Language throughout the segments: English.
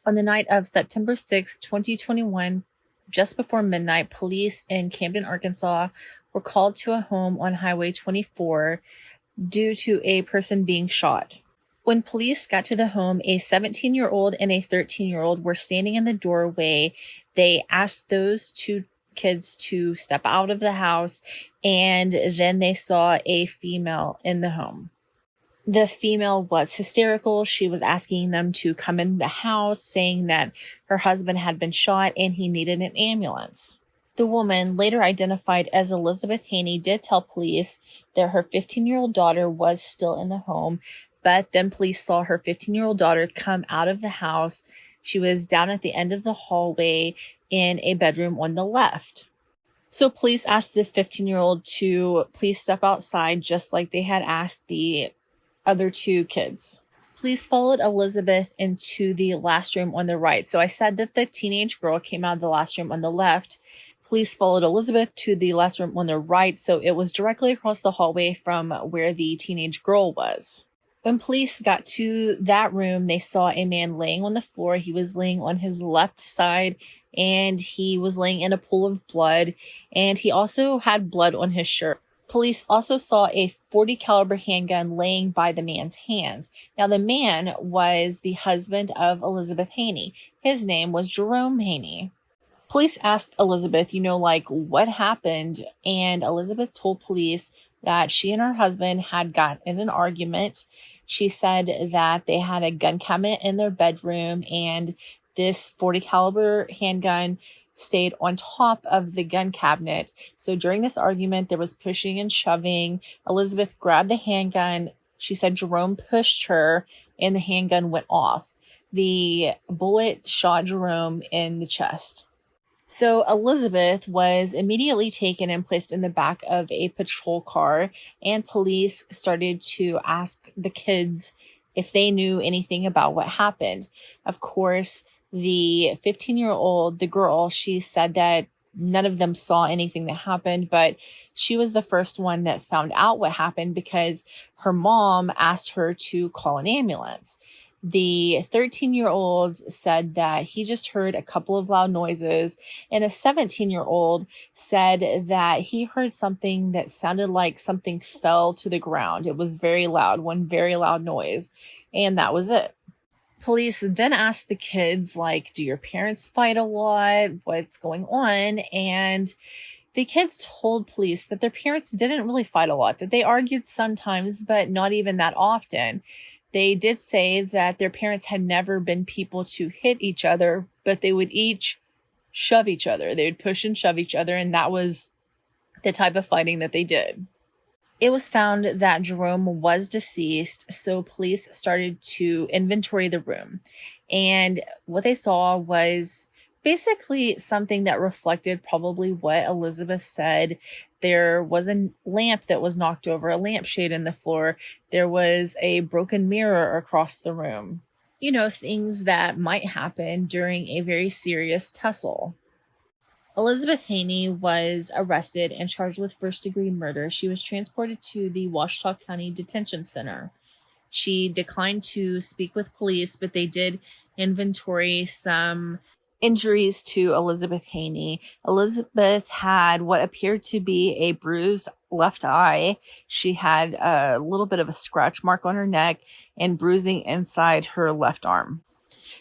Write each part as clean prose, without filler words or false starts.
On the night of September 6, 2021, just before midnight, police in Camden, Arkansas were called to a home on Highway 24 due to a person being shot. When police got to the home, a 17-year-old and a 13-year-old were standing in the doorway. They asked those two kids to step out of the house, and then they saw a female in the home. The female was hysterical. She was asking them to come in the house, saying that her husband had been shot and he needed an ambulance. The woman, later identified as Elizabeth Haynie, did tell police that her 15-year-old daughter was still in the home, but then police saw her 15-year-old daughter come out of the house. She was down at the end of the hallway in a bedroom on the left. So police asked the 15-year-old to please step outside, just like they had asked the other two kids. Police followed Elizabeth into the last room on the right. So I said that the teenage girl came out of the last room on the left. Police followed Elizabeth to the last room on the right, so it was directly across the hallway from where the teenage girl was. When police got to that room, they saw a man laying on the floor. He was laying on his left side, and he was laying in a pool of blood, and he also had blood on his shirt. Police also saw a .40 caliber handgun laying by the man's hands. Now, the man was the husband of Elizabeth Haynie. His name was Jerome Haynie. Police asked Elizabeth, what happened? And Elizabeth told police that she and her husband had gotten in an argument. She said that they had a gun cabinet in their bedroom, and this .40 caliber handgun stayed on top of the gun cabinet. So during this argument, there was pushing and shoving. Elizabeth grabbed the handgun. She said Jerome pushed her and the handgun went off. The bullet shot Jerome in the chest. So Elizabeth was immediately taken and placed in the back of a patrol car, and police started to ask the kids if they knew anything about what happened. Of course, the 15-year-old, the girl, she said that none of them saw anything that happened, but she was the first one that found out what happened because her mom asked her to call an ambulance. The 13-year-old said that he just heard a couple of loud noises, and the 17-year-old said that he heard something that sounded like something fell to the ground. It was very loud, one very loud noise, and that was it. Police then asked the kids, do your parents fight a lot? What's going on? And the kids told police that their parents didn't really fight a lot, that they argued sometimes, but not even that often. They did say that their parents had never been people to hit each other, but they would each shove each other. They would push and shove each other, and that was the type of fighting that they did. It was found that Jerome was deceased, so police started to inventory the room. And what they saw was basically something that reflected probably what Elizabeth said. There was a lamp that was knocked over, a lampshade in the floor. There was a broken mirror across the room. Things that might happen during a very serious tussle. Elizabeth Haynie was arrested and charged with first-degree murder. She was transported to the Washtenaw County Detention Center. She declined to speak with police, but they did inventory some injuries to Elizabeth Haynie. Elizabeth had what appeared to be a bruised left eye. She had a little bit of a scratch mark on her neck and bruising inside her left arm.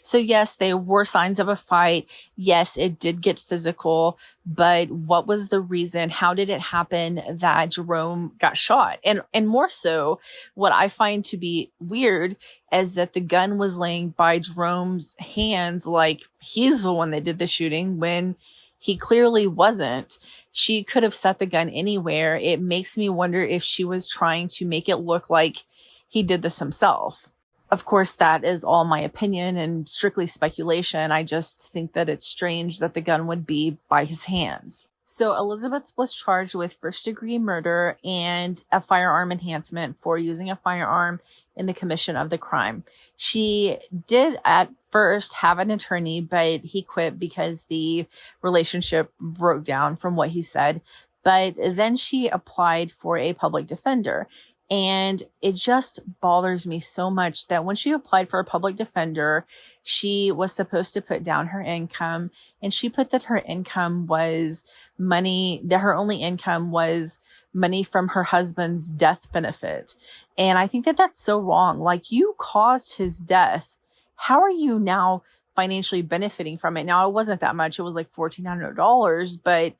So yes, they were signs of a fight. Yes, it did get physical, but what was the reason? How did it happen that Jerome got shot? And more so, what I find to be weird is that the gun was laying by Jerome's hands like he's the one that did the shooting when he clearly wasn't. She could have set the gun anywhere. It makes me wonder if she was trying to make it look like he did this himself. Of course, that is all my opinion and strictly speculation. I just think that it's strange that the gun would be by his hands. So Elizabeth was charged with first-degree murder and a firearm enhancement for using a firearm in the commission of the crime. She did at first have an attorney, but he quit because the relationship broke down from what he said. But then she applied for a public defender. And it just bothers me so much that when she applied for a public defender, she was supposed to put down her income, and she put that her income was money, that her only income was money from her husband's death benefit. And I think that that's so wrong. Like, you caused his death. How are you now financially benefiting from it? Now, it wasn't that much. It was like $1,400, but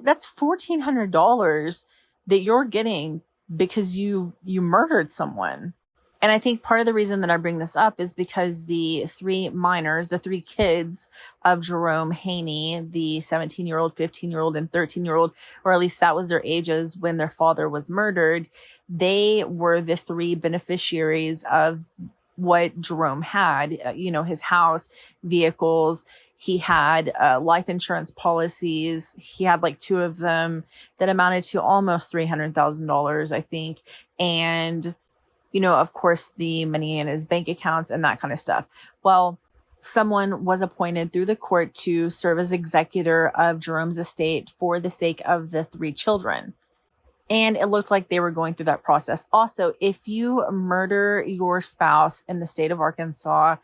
that's $1,400 that you're getting because you murdered someone. And I think part of the reason that I bring this up is because the three minors, the three kids of Jerome Haynie, the 17-year-old, 15-year-old, and 13-year-old, or at least that was their ages when their father was murdered, they were the three beneficiaries of what Jerome had, his house, vehicles. He had life insurance policies. He had like two of them that amounted to almost $300,000, I think. And, of course, the money in his bank accounts and that kind of stuff. Well, someone was appointed through the court to serve as executor of Jerome's estate for the sake of the three children. And it looked like they were going through that process. Also, if you murder your spouse in the state of Arkansas,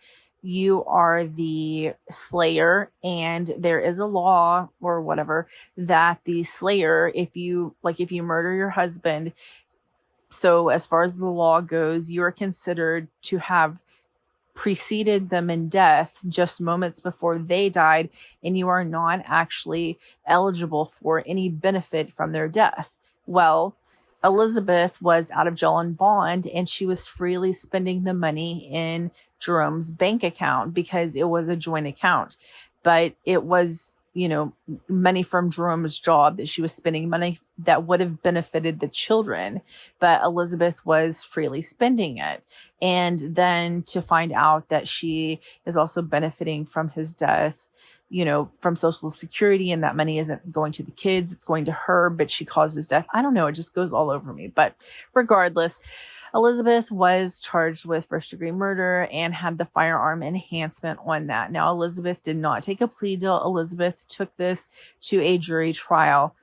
you are the slayer, and there is a law or whatever that the slayer, if you murder your husband, so as far as the law goes, you are considered to have preceded them in death just moments before they died, and you are not actually eligible for any benefit from their death. Well, Elizabeth was out of jail on bond, and she was freely spending the money in Jerome's bank account because it was a joint account. But it was, money from Jerome's job that she was spending, money that would have benefited the children. But Elizabeth was freely spending it. And then to find out that she is also benefiting from his death, from Social Security, and that money isn't going to the kids, it's going to her, but she caused his death. I don't know. It just goes all over me. But regardless, Elizabeth was charged with first-degree murder and had the firearm enhancement on that. Now, Elizabeth did not take a plea deal. Elizabeth took this to a jury trial.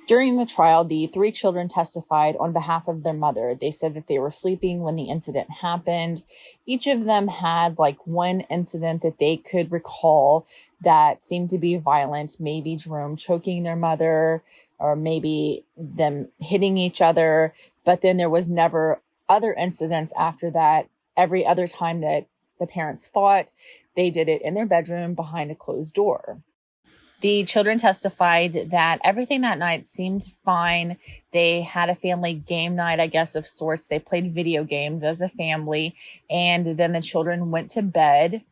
During the trial, the three children testified on behalf of their mother. They said that they were sleeping when the incident happened. Each of them had one incident that they could recall that seemed to be violent. Maybe Jerome choking their mother, or maybe them hitting each other. But then there was never other incidents after that. Every other time that the parents fought, they did it in their bedroom behind a closed door. The children testified that everything that night seemed fine. They had a family game night, I guess, of sorts. They played video games as a family, and then the children went to bed.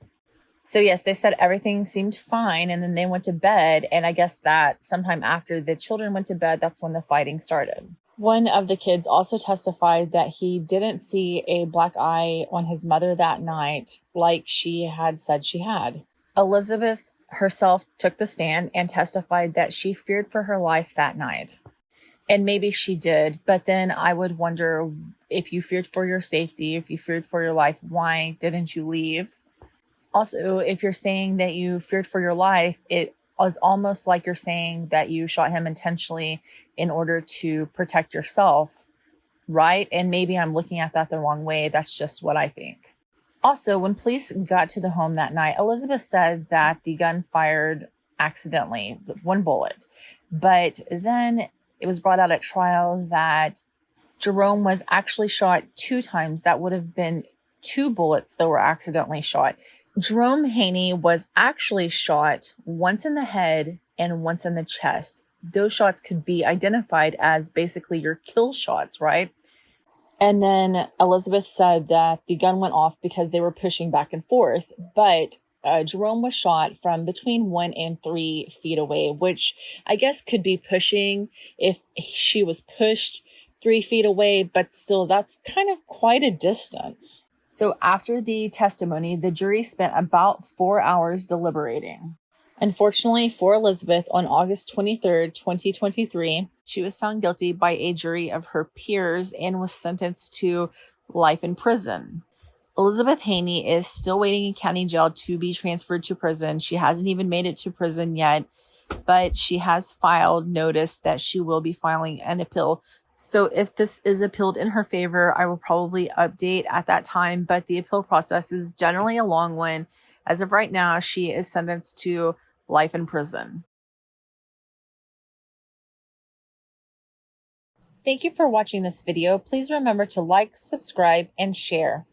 So yes, they said everything seemed fine, and then they went to bed, and I guess that sometime after the children went to bed, that's when the fighting started. One of the kids also testified that he didn't see a black eye on his mother that night like she had said she had. Elizabeth herself took the stand and testified that she feared for her life that night. And maybe she did, but then I would wonder, if you feared for your safety, if you feared for your life, why didn't you leave? Also, if you're saying that you feared for your life, it was almost like you're saying that you shot him intentionally in order to protect yourself, right? And maybe I'm looking at that the wrong way. That's just what I think. Also, when police got to the home that night, Elizabeth said that the gun fired accidentally, one bullet. But then it was brought out at trial that Jerome was actually shot 2 times. That would have been 2 bullets that were accidentally shot. Jerome Haynie was actually shot once in the head and once in the chest. Those shots could be identified as basically your kill shots, right? And then Elizabeth said that the gun went off because they were pushing back and forth. But Jerome was shot from between 1 and 3 feet away, which I guess could be pushing if she was pushed 3 feet away. But still, that's kind of quite a distance. So after the testimony, the jury spent about 4 hours deliberating. Unfortunately for Elizabeth, on August 23rd, 2023, she was found guilty by a jury of her peers and was sentenced to life in prison. Elizabeth Haynie is still waiting in county jail to be transferred to prison. She hasn't even made it to prison yet, but she has filed notice that she will be filing an appeal So if this is appealed in her favor, I will probably update at that time, but the appeal process is generally a long one. As of right now, she is sentenced to life in prison. Thank you for watching this video. Please remember to like, subscribe, and share.